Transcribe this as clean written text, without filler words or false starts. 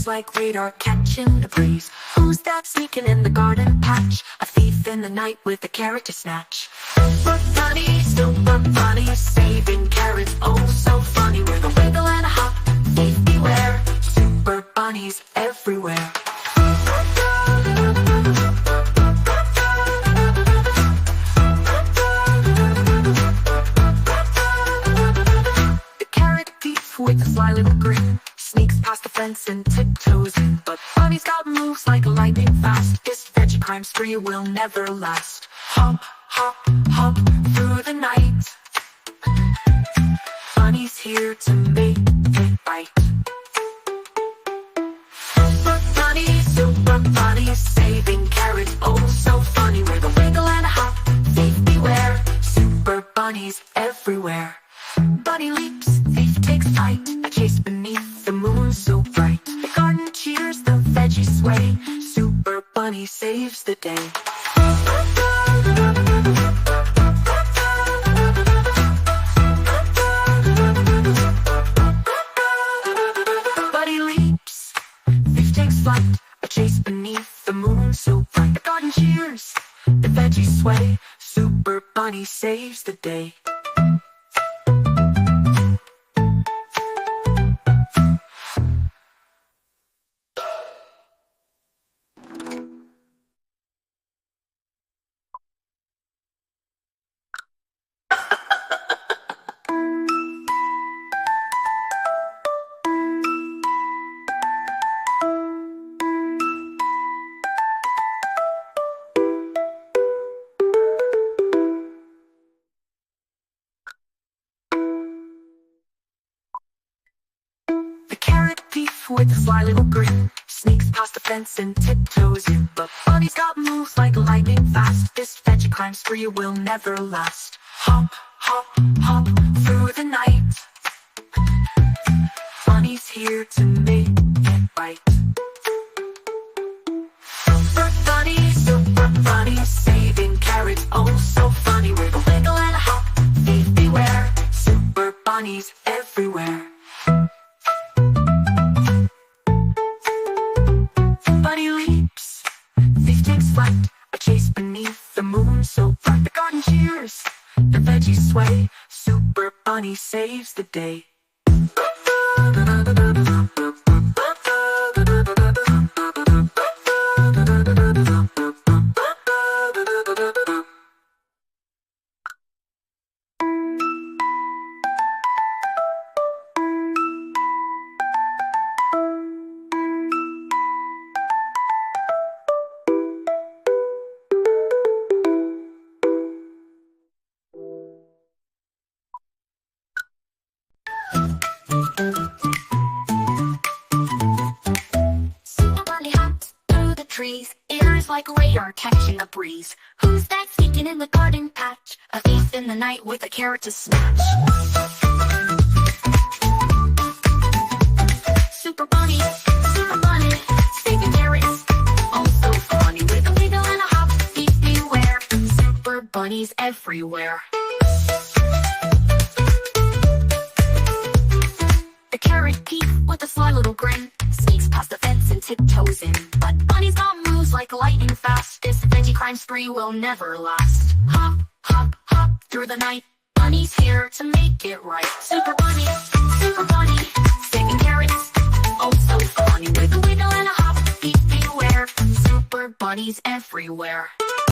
moves like radar, catching the breeze. Who's that sneaking in the garden patch? A thief in the night with a carrot to snatch. Super funny, saving carrots, oh so funny. With a wiggle and a hop, thief beware. Super bunnies everywhere. With a sly little grin, sneaks past the fence and tiptoes in. But Bunny's got moves like lightning fast. This veggie crime spree will never last. Hop, hop, hop through the night. Bunny's here to make it right. Super funny, saving carrots, oh so funny. With a wiggle and a hop, thief beware. Super bunnies everywhere. Bunny leaps, thief takes flight, a chase beneath the moon so bright. The garden cheers, the veggies sway, Super Bunny saves the day. Bunny leaps, thief takes flight, a chase beneath the moon so bright. The garden cheers, the veggies sway, Super Bunny saves the day. With a sly little grin, sneaks past the fence and tiptoes in. But Bunny's got moves like lightning fast. This veggie crime spree will never last. Hop, hop, hop through the night. Bunny's here to make it right. Super funny, saving carrots, oh so funny. With a wiggle and a hop, thief beware. Super bunnies everywhere. Bunny leaps, thief takes flight, a chase beneath the moon so bright. The garden cheers, the veggies sway, Super Bunny saves the day. Super Bunny hops through the trees, ears like radar catching a breeze. Who's that sneaking in the garden patch? A thief in the night with a carrot to snatch. Super Bunny, saving carrots, oh so funny. With a wiggle and a hop, thief beware. Super bunnies everywhere. The carrot thief with a sly little grin, sneaks past the fence and tiptoes in. But Bunny's got moves like lightning fast. This veggie crime spree will never last. Hop, hop, hop through the night. Bunny's here to make it right. Super Bunny, saving carrots, oh so funny. With a wiggle and a hop, thief beware. Super bunnies everywhere.